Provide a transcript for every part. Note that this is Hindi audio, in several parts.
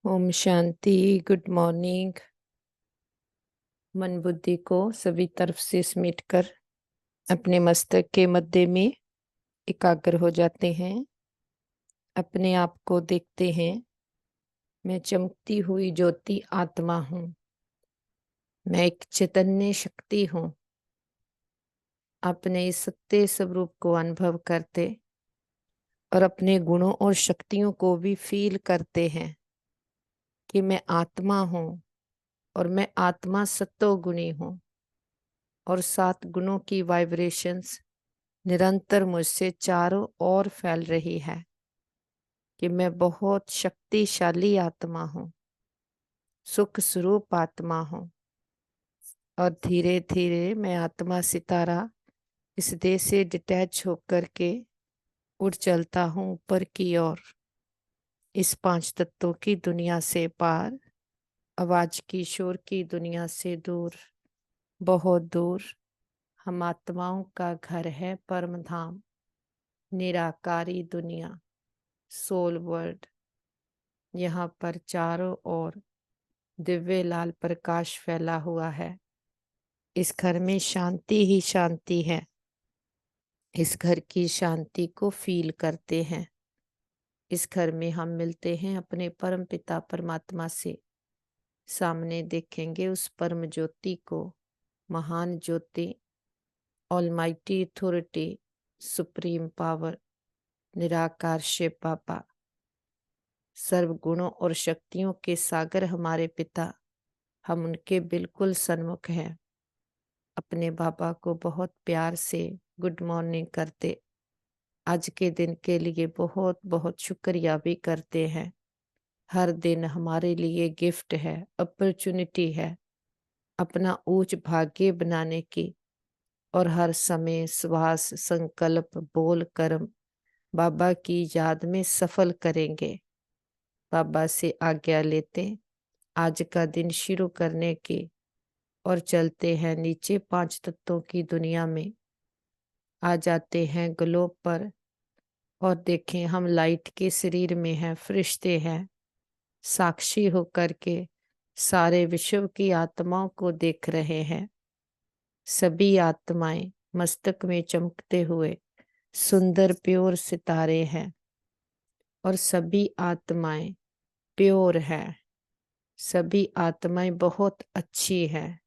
ओम शांति। Good morning. मन बुद्धि को सभी तरफ से समेट कर अपने मस्तक के मध्य में एकाग्र हो जाते हैं। अपने आप को देखते हैं। मैं चमकती हुई ज्योति आत्मा हूँ। मैं एक चैतन्य शक्ति हूँ। अपने इस सत्य स्वरूप को अनुभव करते और अपने गुणों और शक्तियों को भी फील करते हैं कि मैं आत्मा हूँ और मैं आत्मा सत्तो गुणी हूँ और 7 गुणों की वाइब्रेशंस निरंतर मुझसे चारों ओर फैल रही है कि मैं बहुत शक्तिशाली आत्मा हूँ, सुख स्वरूप आत्मा हूँ। और धीरे धीरे मैं आत्मा सितारा इस देह से डिटैच होकर के उड़ चलता हूँ ऊपर की ओर, इस 5 तत्वों की दुनिया से पार, आवाज की शोर की दुनिया से दूर, बहुत दूर। हम आत्माओं का घर है परम धाम, निराकारी दुनिया, सोल वर्ल्ड। यहाँ पर चारों ओर दिव्य लाल प्रकाश फैला हुआ है। इस घर में शांति ही शांति है। इस घर की शांति को फील करते हैं। इस घर में हम मिलते हैं अपने परम पिता परमात्मा से। सामने देखेंगे उस परम ज्योति को, महान ज्योति, ऑलमाइटी अथॉरिटी, सुप्रीम पावर, निराकार शिव बाबा, सर्व गुणों और शक्तियों के सागर हमारे पिता। हम उनके बिल्कुल सन्मुख हैं। अपने बाबा को बहुत प्यार से गुड मॉर्निंग करते, आज के दिन के लिए बहुत बहुत शुक्रिया भी करते हैं। हर दिन हमारे लिए गिफ्ट है, अपॉर्चुनिटी है अपना ऊंच भाग्य बनाने की। और हर समय श्वास, संकल्प, बोल, कर्म बाबा की याद में सफल करेंगे। बाबा से आज्ञा लेते आज का दिन शुरू करने की और चलते हैं नीचे 5 तत्वों की दुनिया में। आ जाते हैं ग्लोब पर और देखें हम लाइट के शरीर में हैं, फरिश्ते हैं, साक्षी होकर के सारे विश्व की आत्माओं को देख रहे हैं। सभी आत्माएं मस्तक में चमकते हुए सुंदर प्योर सितारे हैं और सभी आत्माएं प्योर हैं। सभी आत्माएं बहुत अच्छी हैं।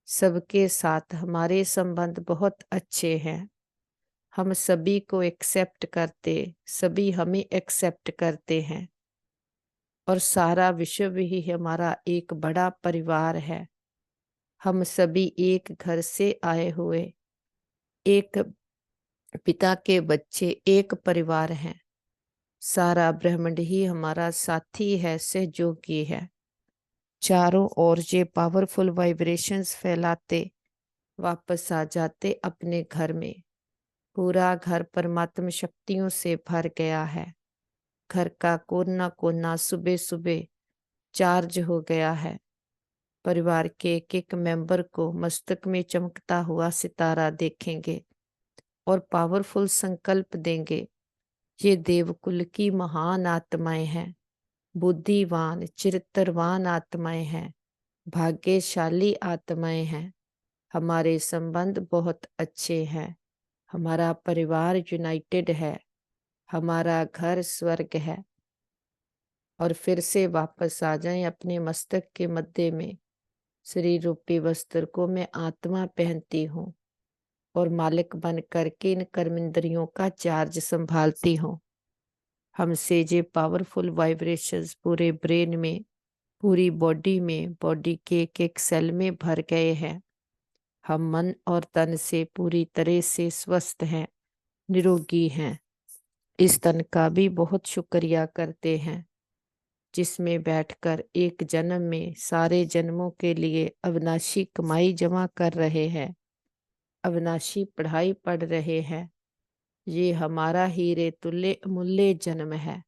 सबके साथ हमारे संबंध बहुत अच्छे हैं। हम सभी को एक्सेप्ट करते, सभी हमें एक्सेप्ट करते हैं और सारा विश्व ही हमारा एक बड़ा परिवार है। हम सभी एक घर से आए हुए, एक पिता के बच्चे, एक परिवार हैं। सारा ब्रह्मांड ही हमारा साथी है, सहयोगी है। चारों ओर ये पावरफुल वाइब्रेशंस फैलाते वापस आ जाते अपने घर में। पूरा घर परमात्मा शक्तियों से भर गया है। घर का कोना कोना सुबह सुबह चार्ज हो गया है। परिवार के एक एक मेंबर को मस्तक में चमकता हुआ सितारा देखेंगे और पावरफुल संकल्प देंगे। ये देवकुल की महान आत्माएं हैं, बुद्धिवान चरित्रवान आत्माएं हैं, भाग्यशाली आत्माएं हैं। हमारे संबंध बहुत अच्छे हैं। हमारा परिवार यूनाइटेड है। हमारा घर स्वर्ग है। और फिर से वापस आ जाएं अपने मस्तक के मध्य में। शरीर रूपी वस्त्र को मैं आत्मा पहनती हूँ और मालिक बन करके इन कर्मेंद्रियों का चार्ज संभालती हूँ। हमसे ये पावरफुल वाइब्रेशंस पूरे ब्रेन में, पूरी बॉडी में, बॉडी के एक एक सेल में भर गए हैं। हम मन और तन से पूरी तरह से स्वस्थ हैं, निरोगी हैं। इस तन का भी बहुत शुक्रिया करते हैं जिसमें बैठकर एक जन्म में सारे जन्मों के लिए अविनाशी कमाई जमा कर रहे हैं, अविनाशी पढ़ाई पढ़ रहे हैं। ये हमारा हीरे तुल्य अमूल्य जन्म है,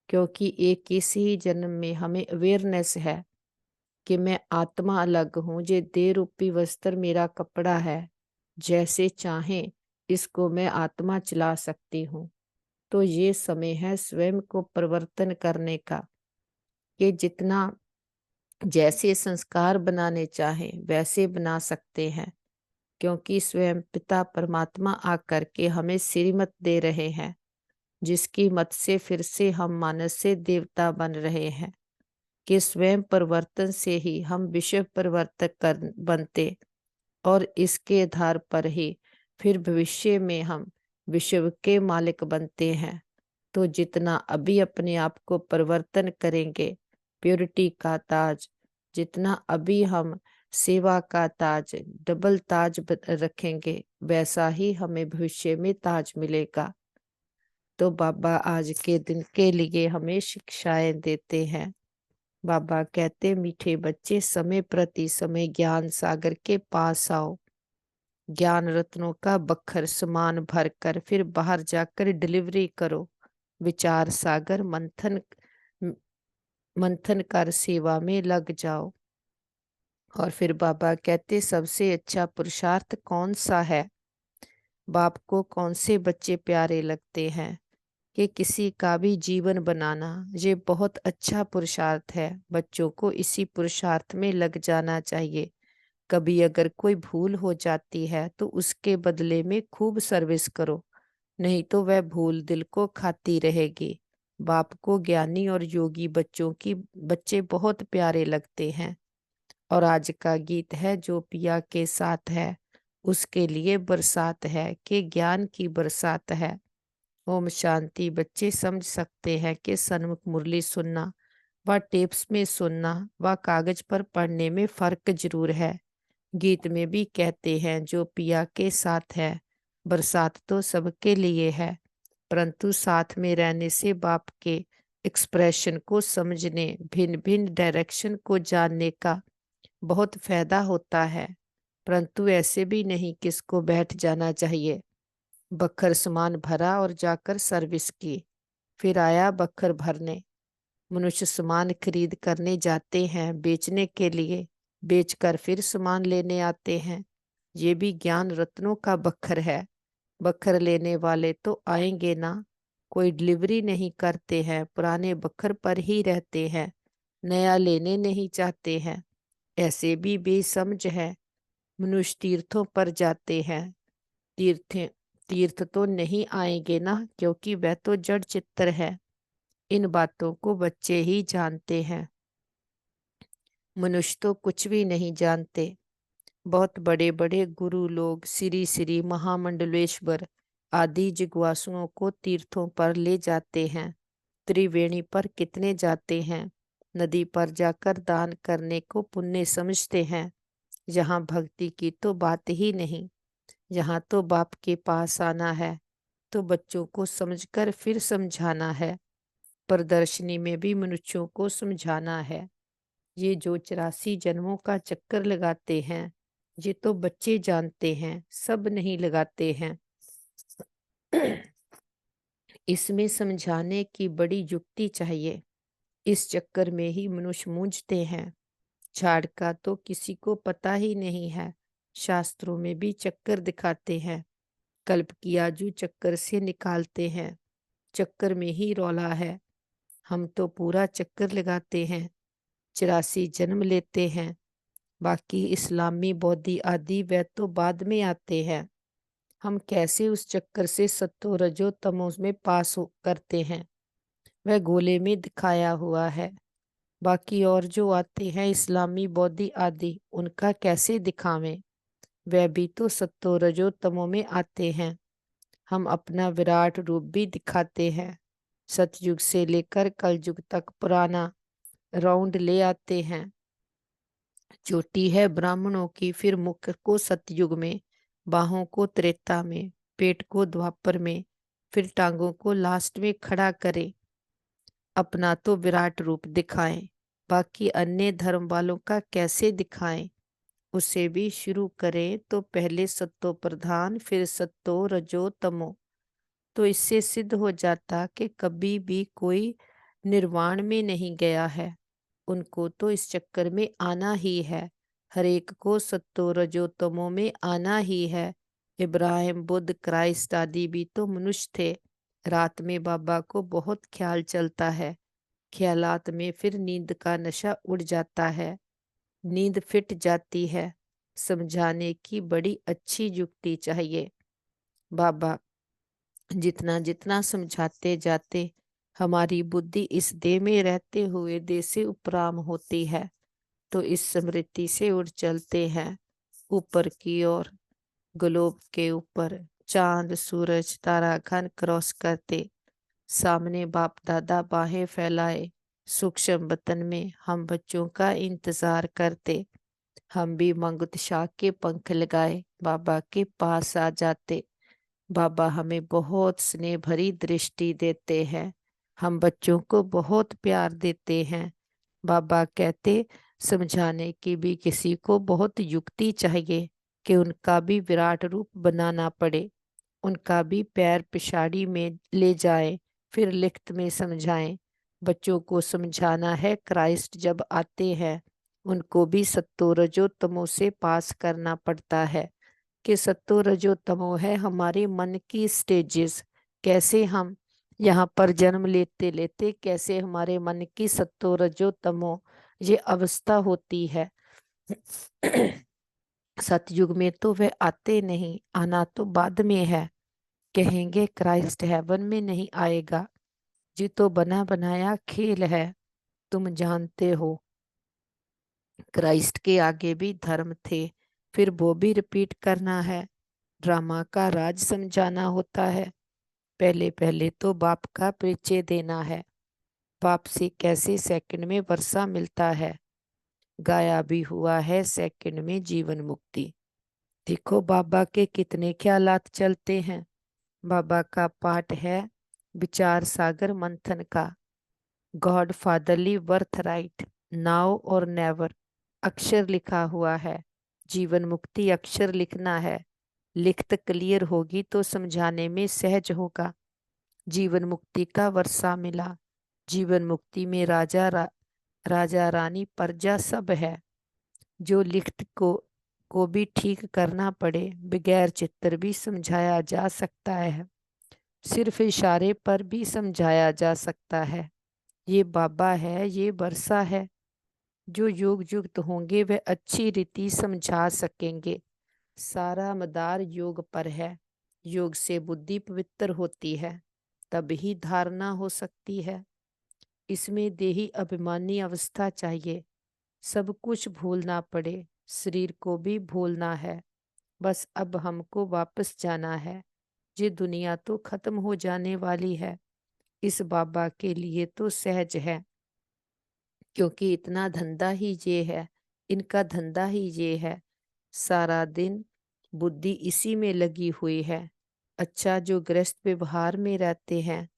क्योंकि एक इसी जन्म में हमें अवेयरनेस है कि मैं आत्मा अलग हूँ। ये देह रूपी वस्त्र मेरा कपड़ा है, जैसे चाहे इसको मैं आत्मा चला सकती हूँ। तो ये समय है स्वयं को परिवर्तन करने का। कि जितना जैसे संस्कार बनाने चाहें वैसे बना सकते हैं, क्योंकि स्वयं पिता परमात्मा आकर के हमें श्रीमत दे रहे हैं, जिसकी मत से फिर से हम मानस से देवता बन रहे हैं, कि स्वयं परिवर्तन से ही हम विश्व परिवर्तक कर बनते, और इसके आधार पर ही फिर भविष्य में हम विश्व के मालिक बनते हैं। तो जितना अभी अपने आप को परिवर्तन करेंगे, प्योरिटी का ताज, जितना अभी हम सेवा का ताज, डबल ताज रखेंगे, वैसा ही हमें भविष्य में ताज मिलेगा। तो बाबा आज के दिन के लिए हमें शिक्षाएं देते हैं। बाबा कहते, मीठे बच्चे, समय प्रति समय ज्ञान सागर के पास आओ, ज्ञान रत्नों का बखर समान भर कर फिर बाहर जाकर डिलीवरी करो, विचार सागर मंथन कर सेवा में लग जाओ। और फिर बाबा कहते, सबसे अच्छा पुरुषार्थ कौन सा है? बाप को कौन से बच्चे प्यारे लगते हैं? कि किसी का भी जीवन बनाना, ये बहुत अच्छा पुरुषार्थ है। बच्चों को इसी पुरुषार्थ में लग जाना चाहिए। कभी अगर कोई भूल हो जाती है तो उसके बदले में खूब सर्विस करो, नहीं तो वह भूल दिल को खाती रहेगी। बाप को ज्ञानी और योगी बच्चे बहुत प्यारे लगते हैं। और आज का गीत है, जो पिया के साथ है उसके लिए बरसात है, कि ज्ञान की बरसात है। ओम शांति। बच्चे समझ सकते हैं कि सन्मुख मुरली सुनना व टेप्स में सुनना व कागज पर पढ़ने में फर्क जरूर है। गीत में भी कहते हैं, जो पिया के साथ है, बरसात तो सबके लिए है, परंतु साथ में रहने से बाप के एक्सप्रेशन को समझने, भिन्न भिन्न डायरेक्शन को जानने का बहुत फायदा होता है। परंतु ऐसे भी नहीं किसको बैठ जाना चाहिए। बखर सामान भरा और जाकर सर्विस की, फिर आया बखर भरने। मनुष्य सामान खरीद करने जाते हैं बेचने के लिए, बेचकर फिर सामान लेने आते हैं। ये भी ज्ञान रत्नों का बखर है। बखर लेने वाले तो आएंगे ना, कोई डिलीवरी नहीं करते हैं, पुराने बखर पर ही रहते हैं, नया लेने नहीं चाहते हैं। ऐसे भी बेसमझ है। मनुष्य तीर्थों पर जाते हैं, तीर्थ तीर्थ तो नहीं आएंगे ना, क्योंकि वह तो जड़ चित्त है। इन बातों को बच्चे ही जानते हैं, मनुष्य तो कुछ भी नहीं जानते। बहुत बड़े बड़े गुरु लोग, श्री श्री महामंडलेश्वर आदि जिज्ञासुओं को तीर्थों पर ले जाते हैं। त्रिवेणी पर कितने जाते हैं, नदी पर जाकर दान करने को पुण्य समझते हैं। यहाँ भक्ति की तो बात ही नहीं, यहाँ तो बाप के पास आना है, तो बच्चों को समझकर फिर समझाना है। प्रदर्शनी में भी मनुष्यों को समझाना है। ये जो 84 जन्मों का चक्कर लगाते हैं, ये तो बच्चे जानते हैं, सब नहीं लगाते हैं। इसमें समझाने की बड़ी युक्ति चाहिए। इस चक्कर में ही मनुष्य मूंझते हैं। झाड़ का तो किसी को पता ही नहीं है। शास्त्रों में भी चक्कर दिखाते हैं, कल्प की आजू चक्कर से निकालते हैं। चक्कर में ही रौला है। हम तो पूरा चक्कर लगाते हैं, 84 जन्म लेते हैं। बाकी इस्लामी बौद्धि आदि वे तो बाद में आते हैं। हम कैसे उस चक्कर से सत्तो रजो तमो में करते हैं, वह गोले में दिखाया हुआ है। बाकी और जो आते हैं इस्लामी बौद्धि आदि, उनका कैसे दिखावें, वह भी तो सत्तो रजो तमो में आते हैं। हम अपना विराट रूप भी दिखाते हैं। सतयुग से लेकर कलयुग तक पुराना राउंड ले आते हैं। चोटी है ब्राह्मणों की, फिर मुख को सतयुग में, बाहों को त्रेता में, पेट को द्वापर में, फिर टांगों को लास्ट में खड़ा करे। अपना तो विराट रूप दिखाएं, बाकी अन्य धर्म वालों का कैसे दिखाएं। उसे भी शुरू करें तो पहले सत्तो प्रधान, फिर सत्तो रजो तमो। तो इससे सिद्ध हो जाता कि कभी भी कोई निर्वाण में नहीं गया है। उनको तो इस चक्कर में आना ही है। हर एक को सत्तो रजो तमो में आना ही है। इब्राहिम, बुद्ध, क्राइस्ट आदि भी तो मनुष्य थे। रात में बाबा को बहुत ख्याल चलता है, ख्यालात में फिर नींद का नशा उड़ जाता है, नींद फिट जाती है। समझाने की बड़ी अच्छी युक्ति चाहिए। बाबा जितना जितना समझाते जाते हमारी बुद्धि इस देह में रहते हुए देह से उपराम होती है, तो इस स्मृति से उड़ चलते हैं ऊपर की ओर, ग्लोब के ऊपर चांद सूरज तारागण क्रॉस करते। सामने बाप दादा बाहें फैलाए सूक्ष्म वतन में हम बच्चों का इंतजार करते। हम भी मंगुतशाह के पंख लगाए बाबा के पास आ जाते। बाबा हमें बहुत स्नेह भरी दृष्टि देते हैं, हम बच्चों को बहुत प्यार देते हैं। बाबा कहते समझाने की भी किसी को बहुत युक्ति चाहिए कि उनका भी विराट रूप बनाना पड़े, उनका भी पैर पिछाड़ी में ले जाए, फिर लिखत में समझाएं। बच्चों को समझाना है क्राइस्ट जब आते हैं उनको भी सत्तो रजो तमो से पास करना पड़ता है, कि सत्तो रजो तमो है हमारे मन की स्टेजेस, कैसे हम यहाँ पर जन्म लेते लेते कैसे हमारे मन की सत्तो रजो तमो ये अवस्था होती है। सतयुग में तो वह आते नहीं, आना तो बाद में है। कहेंगे क्राइस्ट हेवन में नहीं आएगा, जी तो बना बनाया खेल है। तुम जानते हो क्राइस्ट के आगे भी धर्म थे, फिर वो भी रिपीट करना है। ड्रामा का राज समझाना होता है। पहले पहले तो बाप का परिचय देना है, बाप से कैसे सेकंड में वर्षा मिलता है। गाया भी हुआ है सेकंड में जीवन मुक्ति। देखो बाबा के कितने ख्यालात चलते हैं। बाबा का पाठ है विचार सागर मंथन का, God fatherly worth right, now और नेवर। अक्षर लिखा हुआ है, जीवन मुक्ति अक्षर लिखना है। लिखत क्लियर होगी तो समझाने में सहज होगा। जीवन मुक्ति का वर्षा मिला, जीवन मुक्ति में राजा रानी प्रजा सब है। जो लिखत को भी ठीक करना पड़े, बगैर चित्र भी समझाया जा सकता है, सिर्फ इशारे पर भी समझाया जा सकता है। ये बाबा है, ये वर्षा है। जो योग युक्त होंगे वे अच्छी रीति समझा सकेंगे। सारा मदार योग पर है। योग से बुद्धि पवित्र होती है, तभी धारणा हो सकती है। इसमें देही अभिमानी अवस्था चाहिए, सब कुछ भूलना पड़े, शरीर को भी भूलना है। बस अब हमको वापस जाना है, ये दुनिया तो खत्म हो जाने वाली है। इस बाबा के लिए तो सहज है, क्योंकि इतना धंधा ही ये है, इनका धंधा ही ये है। सारा दिन बुद्धि इसी में लगी हुई है। अच्छा, जो गृहस्थ व्यवहार में रहते हैं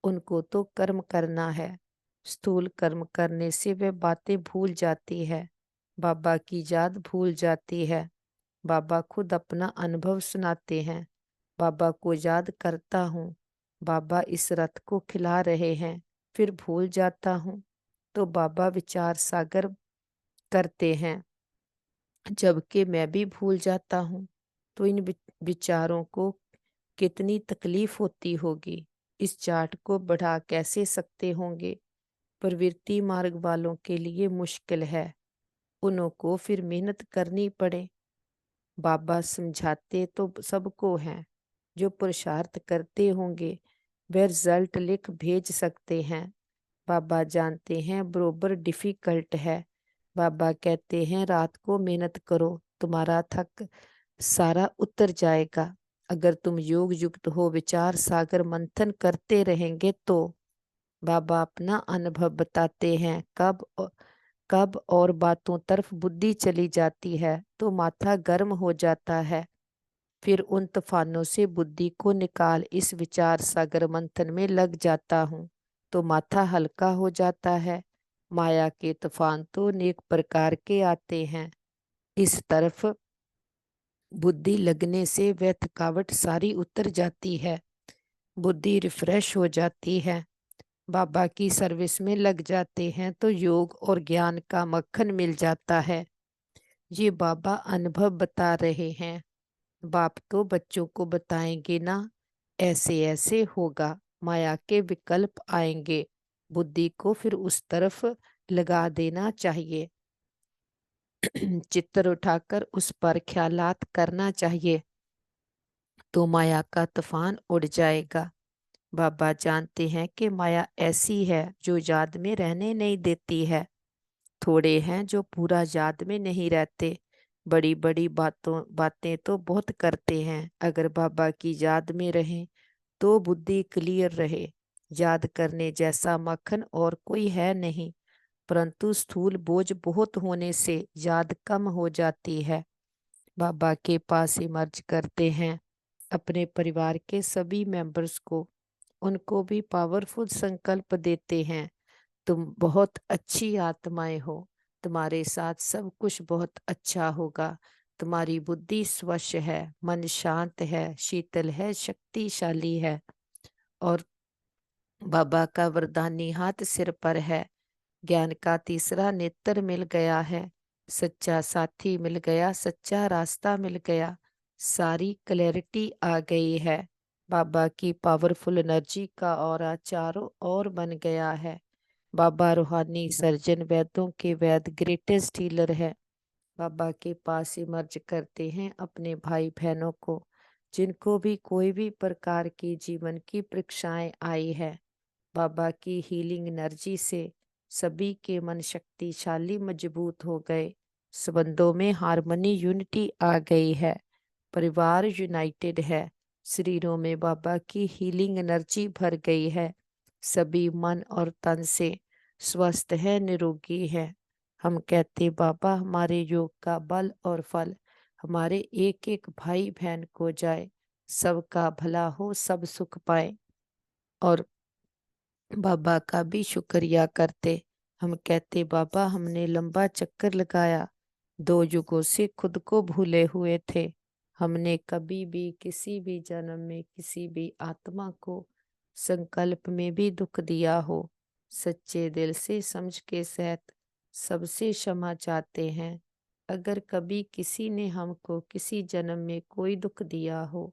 उनको तो कर्म करना है। स्थूल कर्म करने से वे बातें भूल जाती है, बाबा की याद भूल जाती है। बाबा खुद अपना अनुभव सुनाते हैं। बाबा को याद करता हूँ, बाबा इस रथ को खिला रहे हैं, फिर भूल जाता हूँ, तो बाबा विचार सागर करते हैं, जबकि मैं भी भूल जाता हूँ। तो इन विचारों को कितनी तकलीफ होती होगी, इस चार्ट को बढ़ा कैसे सकते होंगे। प्रवृत्ति मार्ग वालों के लिए मुश्किल है, उनको फिर मेहनत करनी पड़े। बाबा समझाते तो सबको हैं, जो पुरुषार्थ करते होंगे वे रिजल्ट लिख भेज सकते हैं। बाबा जानते हैं बरोबर डिफिकल्ट है। बाबा कहते हैं रात को मेहनत करो, तुम्हारा थक सारा उतर जाएगा। अगर तुम योग युक्त हो विचार सागर मंथन करते रहेंगे तो। बाबा अपना अनुभव बताते हैं, कब और बातों तरफ बुद्धि चली जाती है तो माथा गर्म हो जाता है। फिर उन तूफानों से बुद्धि को निकाल इस विचार सागर मंथन में लग जाता हूँ तो माथा हल्का हो जाता है। माया के तूफान तो अनेक प्रकार के आते हैं, इस तरफ बुद्धि लगने से वह थकावट सारी उतर जाती है, बुद्धि रिफ्रेश हो जाती है। बाबा की सर्विस में लग जाते हैं तो योग और ज्ञान का मक्खन मिल जाता है। ये बाबा अनुभव बता रहे हैं। बाप तो बच्चों को बताएंगे ना, ऐसे ऐसे होगा, माया के विकल्प आएंगे। बुद्धि को फिर उस तरफ लगा देना चाहिए। चित्तर उठाकर उस पर ख्यालात करना चाहिए, तो माया का तूफान उड़ जाएगा। बाबा जानते हैं कि माया ऐसी है जो याद में रहने नहीं देती है। थोड़े हैं जो पूरा याद में नहीं रहते। बड़ी बड़ी बातें तो बहुत करते हैं। अगर बाबा की याद में रहें तो बुद्धि क्लियर रहे। याद करने जैसा मक्खन और कोई है नहीं, परंतु स्थूल बोझ बहुत होने से याद कम हो जाती है। बाबा के पास इमर्ज करते हैं अपने परिवार के सभी मेंबर्स को, उनको भी पावरफुल संकल्प देते हैं। तुम बहुत अच्छी आत्माएं हो, तुम्हारे साथ सब कुछ बहुत अच्छा होगा। तुम्हारी बुद्धि स्वच्छ है, मन शांत है, शीतल है, शक्तिशाली है, और बाबा का वरदानी हाथ सिर पर है। ज्ञान का तीसरा नेत्र मिल गया है, सच्चा साथी मिल गया, सच्चा रास्ता मिल गया, सारी क्लैरिटी आ गई है। बाबा की पावरफुल एनर्जी का ऑरा चारों ओर बन गया है। बाबा रूहानी सर्जन, वैद्यों के वैद, ग्रेटेस्ट हीलर है। बाबा के पास इमर्ज करते हैं अपने भाई बहनों को, जिनको भी कोई भी प्रकार की जीवन की परीक्षाएं आई है। बाबा की हीलिंग एनर्जी से सभी के मन शक्तिशाली मजबूत हो गए। संबंधों में हार्मनी, यूनिटी आ गई है। परिवार यूनाइटेड है। शरीरों में बाबा की हीलिंग एनर्जी भर गई है। सभी मन और तन से स्वस्थ है, निरोगी है। हम कहते बाबा हमारे योग का बल और फल हमारे एक एक भाई बहन को जाए, सबका भला हो, सब सुख पाए। और बाबा का भी शुक्रिया करते। हम कहते बाबा हमने लंबा चक्कर लगाया, 2 युगों से खुद को भूले हुए थे। हमने कभी भी किसी भी जन्म में किसी भी आत्मा को संकल्प में भी दुख दिया हो, सच्चे दिल से समझ के सहित सबसे क्षमा चाहते हैं। अगर कभी किसी ने हमको किसी जन्म में कोई दुख दिया हो,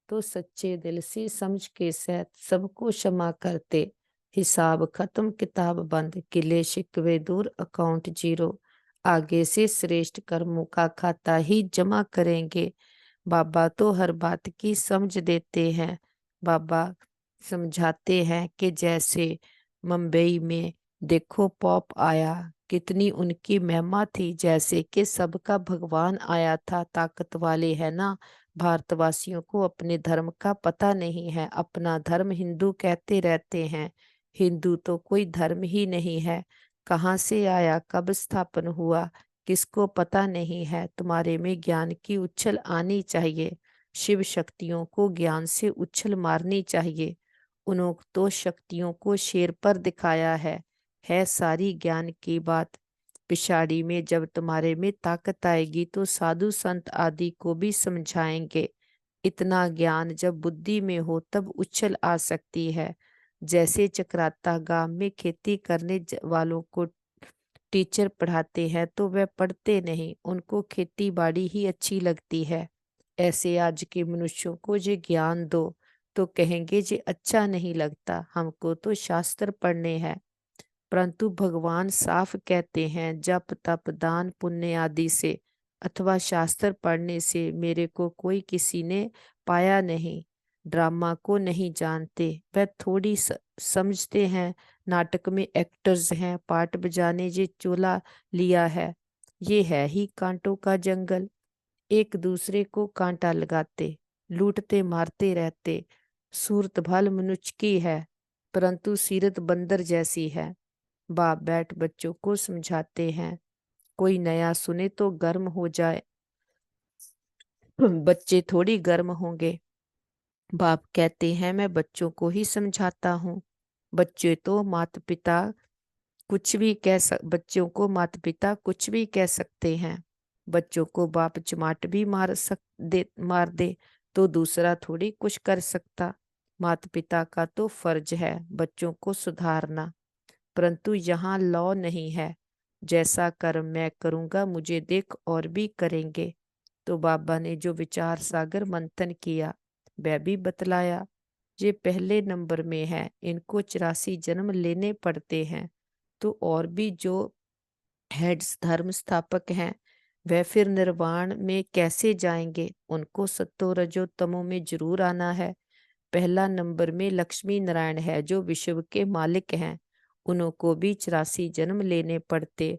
तो सच्चे दिल से समझ के सहित सबको क्षमा करते। हिसाब खत्म, किताब बंद, गिले शिकवे दूर, अकाउंट जीरो। आगे से श्रेष्ठ कर्मों का खाता ही जमा करेंगे। बाबा तो हर बात की समझ देते हैं। बाबा समझाते हैं कि जैसे मुंबई में देखो पॉप आया, कितनी उनकी महिमा थी, जैसे कि सबका भगवान आया था। ताकत वाले है ना। भारतवासियों को अपने धर्म का पता नहीं है, अपना धर्म हिंदू कहते रहते हैं। हिंदू तो कोई धर्म ही नहीं है। कहाँ से आया, कब स्थापन हुआ, किसको पता नहीं है। तुम्हारे में ज्ञान की उछल आनी चाहिए। शिव शक्तियों को ज्ञान से उछल मारनी चाहिए। उन्होंने तो शक्तियों को शेर पर दिखाया है सारी ज्ञान की बात। पिछाड़ी में जब तुम्हारे में ताकत आएगी तो साधु संत आदि को भी समझाएंगे। इतना ज्ञान जब बुद्धि में हो तब उछल आ सकती है। जैसे चक्राता गांव में खेती करने वालों को टीचर पढ़ाते हैं तो वह पढ़ते नहीं, उनको खेती बाड़ी ही अच्छी लगती है। ऐसे आज के मनुष्यों को ये ज्ञान दो तो कहेंगे ये अच्छा नहीं लगता, हमको तो शास्त्र पढ़ने हैं। परंतु भगवान साफ कहते हैं जप तप दान पुण्य आदि से अथवा शास्त्र पढ़ने से मेरे को कोई किसी ने पाया नहीं। ड्रामा को नहीं जानते, वह थोड़ी समझते हैं। नाटक में एक्टर्स हैं, पार्ट बजाने ये चोला लिया है। ये है ही कांटों का जंगल। एक दूसरे को कांटा लगाते, लूटते मारते रहते। सूरत भल मनुष्य की है, परंतु सीरत बंदर जैसी है। बाप बैठ बच्चों को समझाते हैं। कोई नया सुने तो गर्म हो जाए, बच्चे थोड़ी गर्म होंगे। बाप कहते हैं मैं बच्चों को ही समझाता हूँ। बच्चे तो माता पिता बच्चों को माता पिता कुछ भी कह सकते हैं। बच्चों को बाप चमाट भी मार दे तो दूसरा थोड़ी कुछ कर सकता। माता पिता का तो फर्ज है बच्चों को सुधारना, परंतु यहाँ लॉ नहीं है। जैसा कर्म मैं करूंगा मुझे देख और भी करेंगे। तो बाबा ने जो विचार सागर मंथन किया वह भी बतलाया। ये पहले नंबर में है, इनको 84 जन्म लेने पड़ते हैं। तो और भी जो हेड्स धर्म स्थापक हैं, वह फिर निर्वाण में कैसे जाएंगे? उनको सत्तो रजो तमो में जरूर आना है। पहला नंबर में लक्ष्मी नारायण है जो विश्व के मालिक हैं, उनको भी 84 जन्म लेने पड़ते।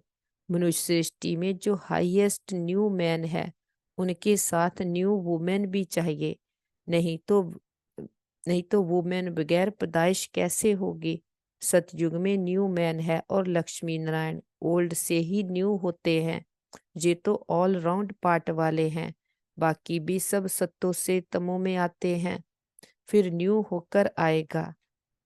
मनुष्य सृष्टि में जो हाईएस्ट न्यू मैन है, उनके साथ न्यू वुमेन भी चाहिए। नहीं तो नहीं तो वुमेन बगैर पैदाइश कैसे होगी? सतयुग में न्यू मैन है और लक्ष्मी नारायण ओल्ड से ही न्यू होते हैं। ये तो ऑल राउंड पार्ट वाले हैं, बाकी भी सब सत्तों से तमों में आते हैं, फिर न्यू होकर आएगा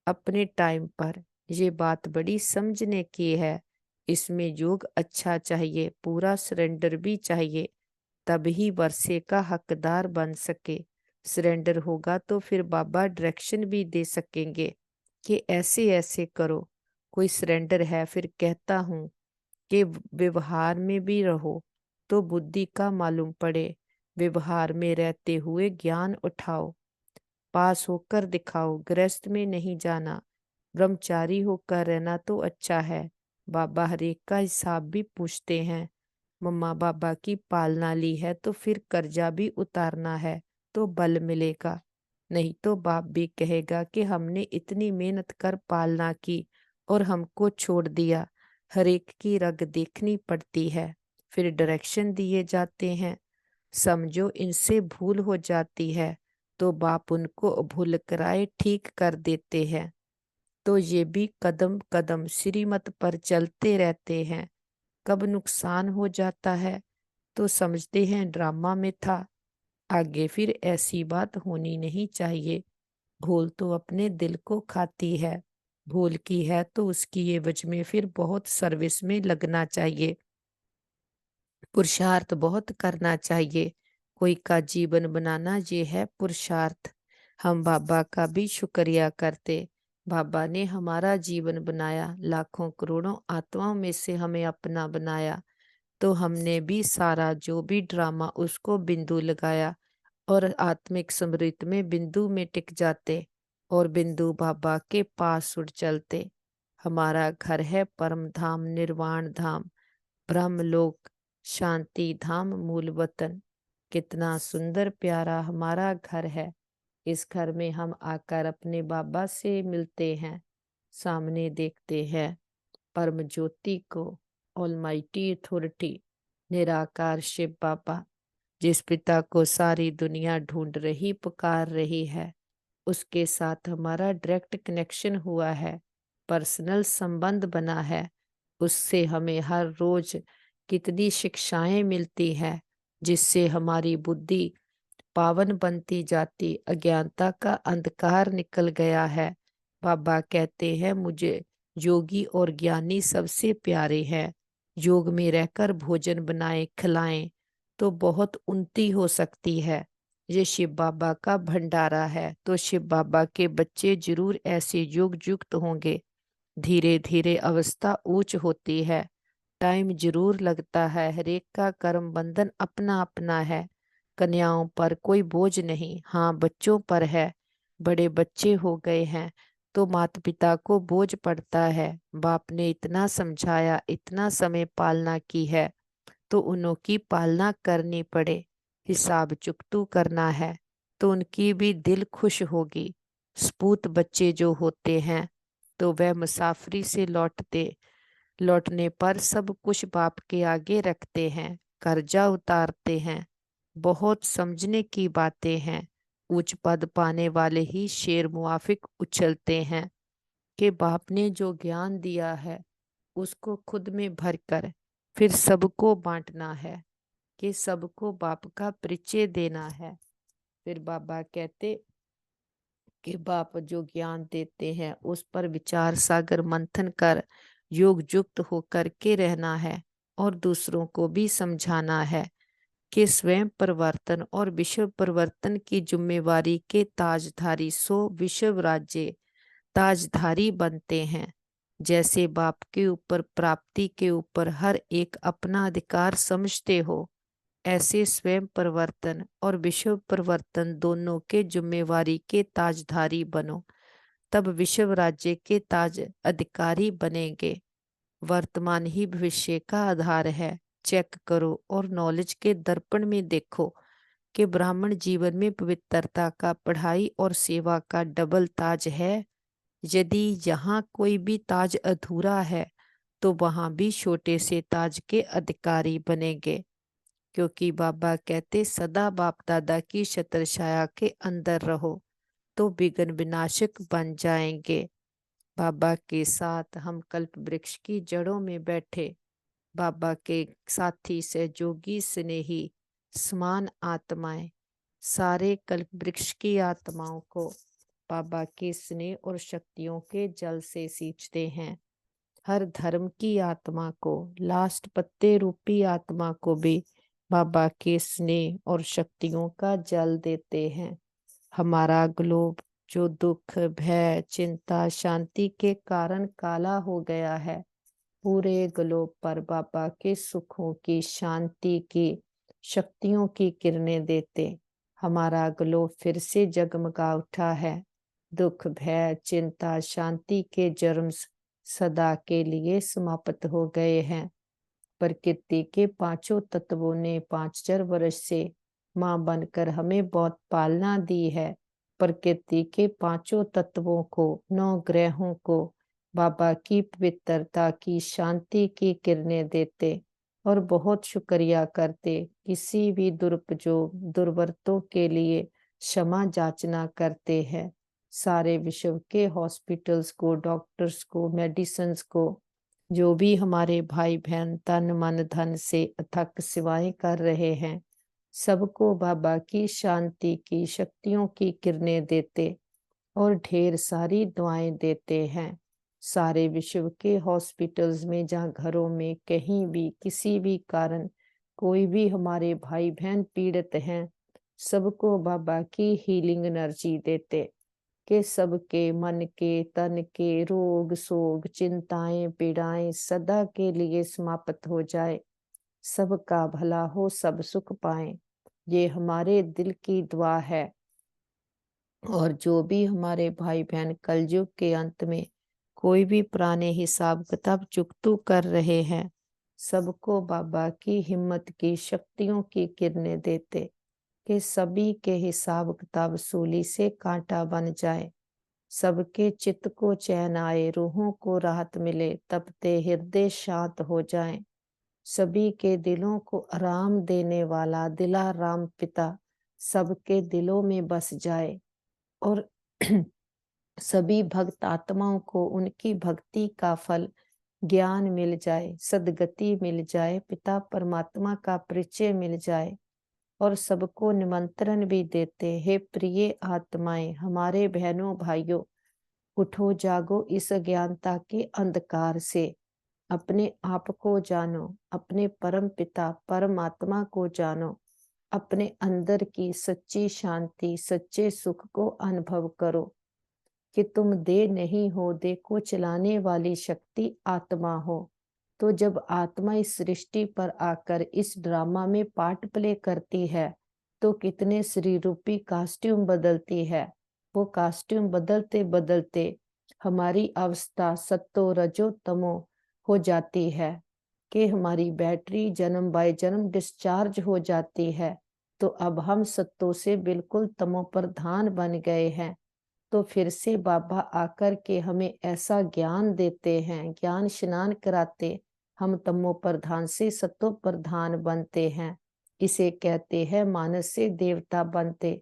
अपने टाइम पर। ये बात बड़ी समझने की है। इसमें योग अच्छा चाहिए, पूरा सरेंडर भी चाहिए, तभी वर्षे का हकदार बन सके। सरेंडर होगा तो फिर बाबा डायरेक्शन भी दे सकेंगे कि ऐसे ऐसे करो। कोई सरेंडर है फिर कहता हूँ कि व्यवहार में भी रहो तो बुद्धि का मालूम पड़े। व्यवहार में रहते हुए ज्ञान उठाओ, पास होकर दिखाओ, गृहस्थ में नहीं जाना, ब्रह्मचारी होकर रहना तो अच्छा है। बाबा हरेक का हिसाब भी पूछते हैं। मम्मा बाबा की पालना ली है तो फिर कर्जा भी उतारना है तो बल मिलेगा। नहीं तो बाप भी कहेगा कि हमने इतनी मेहनत कर पालना की और हमको छोड़ दिया। हरेक की रग देखनी पड़ती है, फिर डायरेक्शन दिए जाते हैं। समझो इनसे भूल हो जाती है तो बाप उनको भूल कराए ठीक कर देते हैं। तो ये भी कदम कदम श्रीमत पर चलते रहते हैं। कब नुकसान हो जाता है तो समझते हैं ड्रामा में था, आगे फिर ऐसी बात होनी नहीं चाहिए। भूल तो अपने दिल को खाती है, भूल की है तो उसकी एवज में फिर बहुत सर्विस में लगना चाहिए, पुरुषार्थ बहुत करना चाहिए। कोई का जीवन बनाना ये है पुरुषार्थ। हम बाबा का भी शुक्रिया करते। बाबा ने हमारा जीवन बनाया, लाखों करोड़ों आत्माओं में से हमें अपना बनाया, तो हमने भी सारा जो भी ड्रामा उसको बिंदु लगाया और आत्मिक स्मृति में बिंदु में टिक जाते और बिंदु बाबा के पास उड़ चलते। हमारा घर है परम धाम, निर्वाण धाम, ब्रह्मलोक, शांति धाम, मूल वतन। कितना सुंदर प्यारा हमारा घर है। इस घर में हम आकर अपने बाबा से मिलते हैं, सामने देखते हैं परम ज्योति को, ऑलमाइटी अथॉरिटी, निराकार शिव बाबा, जिस पिता को सारी दुनिया ढूंढ रही पुकार रही है। उसके साथ हमारा डायरेक्ट कनेक्शन हुआ है, पर्सनल संबंध बना है। उससे हमें हर रोज कितनी शिक्षाएं मिलती हैं, जिससे हमारी बुद्धि पावन बनती जाती, अज्ञानता का अंधकार निकल गया है। बाबा कहते हैं मुझे योगी और ज्ञानी सबसे प्यारे हैं। योग में रहकर भोजन बनाए खिलाएं तो बहुत उन्नति हो सकती है। ये शिव बाबा का भंडारा है, तो शिव बाबा के बच्चे जरूर ऐसे योग युक्त होंगे। धीरे धीरे अवस्था ऊंच होती है, टाइम जरूर लगता है, हरेक का कर्म बंधन अपना अपना है। कन्याओं पर कोई बोझ नहीं, हाँ बच्चों पर है। बड़े बच्चे हो गए हैं तो माता पिता को बोझ पड़ता है। बाप ने इतना समझाया, इतना समय पालना की है तो उन्हों की पालना करनी पड़े। हिसाब चुकतू करना है तो उनकी भी दिल खुश होगी। सपूत बच्चे जो होते हैं तो वह मुसाफरी से लौटने पर सब कुछ बाप के आगे रखते हैं, कर्जा उतारते हैं। बहुत समझने की बातें हैं। उच्च पद पाने वाले ही शेर मुआफिक उछलते हैं कि बाप ने जो ज्ञान दिया है उसको खुद में भरकर फिर सबको बांटना है, कि सबको बाप का परिचय देना है। फिर बाबा कहते कि बाप जो ज्ञान देते हैं उस पर विचार सागर मंथन कर योग युक्त होकर के रहना है और दूसरों को भी समझाना है कि स्वयं परिवर्तन और विश्व परिवर्तन की जिम्मेवारी के ताजधारी सो विश्व राज्य ताजधारी बनते हैं। जैसे बाप के ऊपर प्राप्ति के ऊपर हर एक अपना अधिकार समझते हो, ऐसे स्वयं परिवर्तन और विश्व परिवर्तन दोनों के जिम्मेवारी के ताजधारी बनो, तब विश्व राज्य के ताज अधिकारी बनेंगे। वर्तमान ही भविष्य का आधार है। चेक करो और नॉलेज के दर्पण में देखो कि ब्राह्मण जीवन में पवित्रता का, पढ़ाई और सेवा का डबल ताज है। यदि यहाँ कोई भी ताज अधूरा है तो वहां भी छोटे से ताज के अधिकारी बनेंगे, क्योंकि बाबा कहते सदा बाप दादा की छत्र छाया के अंदर रहो तो विघ्न विनाशक बन जाएंगे। बाबा के साथ हम कल्प वृक्ष की जड़ों में बैठे, बाबा के साथी सहयोगी स्नेही समान आत्माएं सारे कल्प वृक्ष की आत्माओं को बाबा के स्नेह और शक्तियों के जल से सींचते हैं। हर धर्म की आत्मा को, लास्ट पत्ते रूपी आत्मा को भी बाबा के स्नेह और शक्तियों का जल देते हैं। हमारा ग्लोब जो दुख, भय, चिंता, शांति के कारण काला हो गया है, पूरे ग्लोब पर बाबा के सुखों की, शांति की, शक्तियों की किरणें देते हमारा ग्लोब फिर से जगमगा उठा है। दुख, भय, चिंता, शांति के जर्म सदा के लिए समाप्त हो गए हैं। प्रकृति के पांचों तत्वों ने 5000 वर्ष से मां बनकर हमें बहुत पालना दी है। प्रकृति के पांचों तत्वों को, 9 ग्रहों को बाबा की पवित्रता की, शांति की किरणें देते और बहुत शुक्रिया करते। किसी भी दुरुपयोग, दुर्वर्तों के लिए क्षमा याचना करते हैं। सारे विश्व के हॉस्पिटल्स को, डॉक्टर्स को, मेडिसिन्स को, जो भी हमारे भाई बहन तन मन धन से अथक सेवाएं कर रहे हैं, सबको बाबा की शांति की, शक्तियों की किरणें देते और ढेर सारी दुआएं देते हैं। सारे विश्व के हॉस्पिटल्स में, जहाँ घरों में, कहीं भी किसी भी कारण कोई भी हमारे भाई बहन पीड़ित हैं, सबको बाबा की हीलिंग एनर्जी देते कि सबके मन के, तन के रोग शोक, चिंताएं, पीड़ाएं सदा के लिए समाप्त हो जाए, सबका भला हो, सब सुख पाएं। ये हमारे दिल की दुआ है। और जो भी हमारे भाई बहन कलयुग के अंत में कोई भी पुराने हिसाब किताब चुकतू कर रहे हैं, सबको बाबा की हिम्मत की, शक्तियों की किरणें देते कि सभी के हिसाब किताब सूली से कांटा बन जाए, सबके चित्त को चैन आए, रूहों को राहत मिले, तपते हृदय शांत हो जाएं, सभी के दिलों को आराम देने वाला दिलाराम पिता सबके दिलों में बस जाए और सभी भक्त आत्माओं को उनकी भक्ति का फल ज्ञान मिल जाए, सद्गति मिल जाए, पिता परमात्मा का परिचय मिल जाए। और सबको निमंत्रण भी देते, हे प्रिय आत्माएं, हमारे बहनों भाइयों, उठो जागो इस अज्ञानता के अंधकार से, अपने आप को जानो, अपने परम पिता परमात्मा को जानो, अपने अंदर की सच्ची शांति, सच्चे सुख को अनुभव करो कि तुम देह नहीं हो, देह को चलाने वाली शक्ति आत्मा हो। तो जब आत्मा इस सृष्टि पर आकर इस ड्रामा में पार्ट प्ले करती है, तो कितने शरीर रूपी कास्ट्यूम बदलती है। वो कास्ट्यूम बदलते बदलते हमारी अवस्था सत्तो रजो तमो हो जाती है कि हमारी बैटरी जन्म बाय जन्म डिस्चार्ज हो जाती है। तो अब हम सत्तो से बिल्कुल तमो प्रधान बन गए हैं। तो फिर से बाबा आकर के हमें ऐसा ज्ञान देते हैं, ज्ञान स्नान कराते, हम तमो प्रधान से सत्तो प्रधान बनते हैं। इसे कहते हैं मानस से देवता बनते।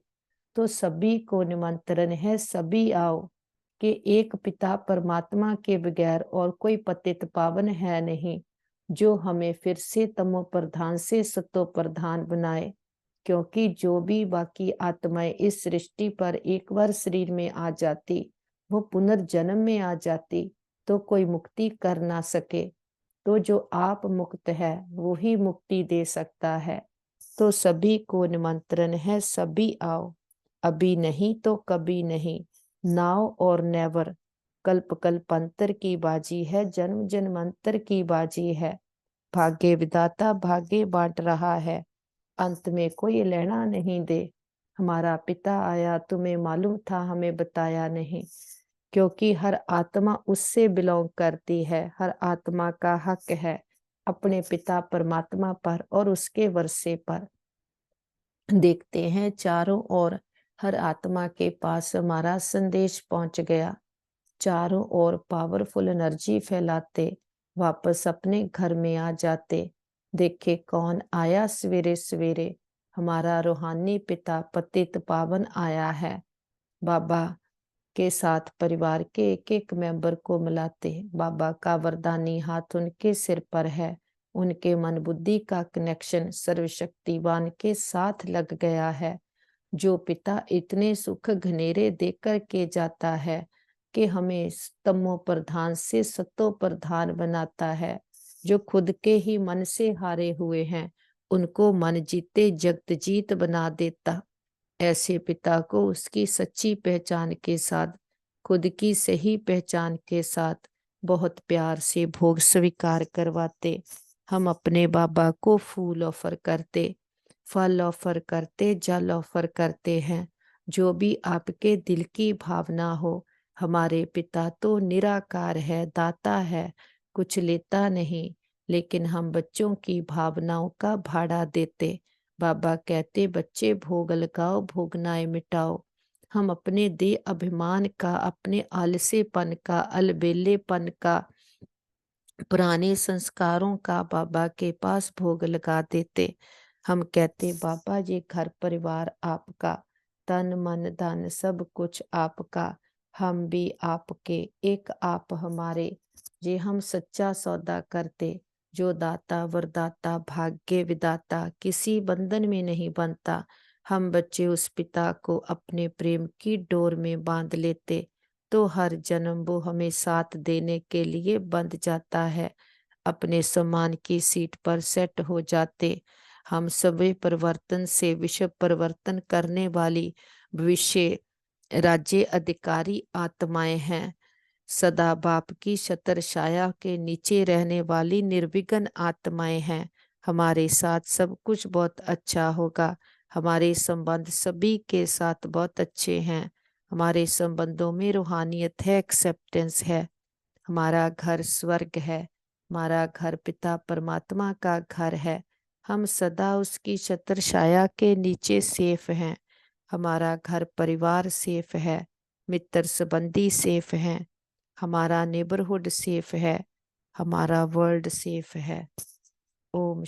तो सभी को निमंत्रण है, सभी आओ कि एक पिता परमात्मा के बगैर और कोई पतित पावन है नहीं, जो हमें फिर से तमो प्रधान से सत्तो प्रधान बनाए। क्योंकि जो भी बाकी आत्माएं इस सृष्टि पर एक बार शरीर में आ जाती, वो पुनर्जन्म में आ जाती तो कोई मुक्ति कर ना सके। तो जो आप मुक्त है वो ही मुक्ति दे सकता है। तो सभी को निमंत्रण है, सभी आओ, अभी नहीं तो कभी नहीं, नाउ और नेवर। कल्प कल्पांतर की बाजी है, जन्म जन्मांतर की बाजी है। भाग्य विधाता भाग्य बांट रहा है। अंत में कोई लेना नहीं दे। हमारा पिता आया, तुम्हें मालूम था, हमें बताया नहीं। क्योंकि हर आत्मा उससे बिलोंग करती है, हर आत्मा का हक है अपने पिता परमात्मा पर और उसके वर्षे पर। देखते हैं चारों ओर हर आत्मा के पास हमारा संदेश पहुंच गया। चारों ओर पावरफुल एनर्जी फैलाते वापस अपने घर में आ जाते। देखे कौन आया सवेरे सवेरे, हमारा रूहानी पिता पतित पावन आया है। बाबा के साथ परिवार के एक एक मेंबर को मिलाते। बाबा का वरदानी हाथ उनके सिर पर है। उनके मन बुद्धि का कनेक्शन सर्वशक्तिवान के साथ लग गया है। जो पिता इतने सुख घनेरे देकर के जाता है कि हमें तमो प्रधान से सतो प्रधान बनाता है। जो खुद के ही मन से हारे हुए हैं उनको मन जीते जगत जीत बना देता। ऐसे पिता को उसकी सच्ची पहचान के साथ, खुद की सही पहचान के साथ बहुत प्यार से भोग स्वीकार करवाते। हम अपने बाबा को फूल ऑफर करते, फल ऑफर करते, जल ऑफर करते हैं। जो भी आपके दिल की भावना हो। हमारे पिता तो निराकार है, दाता है, कुछ लेता नहीं, लेकिन हम बच्चों की भावनाओं का भाड़ा देते। बाबा कहते बच्चे भोग लगाओ, भोगनाएं मिटाओ। हम अपने दे अभिमान का, अपने आलसेपन का, अलबेलेपन का, पुराने संस्कारों का बाबा के पास भोग लगा देते। हम कहते बाबा ये घर परिवार आपका, तन मन धन सब कुछ आपका, हम भी आपके, एक आप हमारे। ये हम सच्चा सौदा करते। जो दाता वरदाता भाग्य विदाता किसी बंधन में नहीं बनता। हम बच्चे उस पिता को अपने प्रेम की डोर में बांध लेते तो हर जन्म वो हमें साथ देने के लिए बंध जाता है। अपने सम्मान की सीट पर सेट हो जाते। हम सभी परिवर्तन से विश्व परिवर्तन करने वाली भविष्य राज्य अधिकारी आत्माएं हैं। सदा बाप की छत्र छाया के नीचे रहने वाली निर्विघ्न आत्माएं हैं। हमारे साथ सब कुछ बहुत अच्छा होगा। हमारे संबंध सभी के साथ बहुत अच्छे हैं। हमारे संबंधों में रूहानियत है, एक्सेप्टेंस है। हमारा घर स्वर्ग है। हमारा घर पिता परमात्मा का घर है। हम सदा उसकी छत्र छाया के नीचे सेफ हैं। हमारा घर परिवार सेफ है, मित्र संबंधी सेफ हैं, हमारा नेबरहुड सेफ है, हमारा वर्ल्ड सेफ है। ओम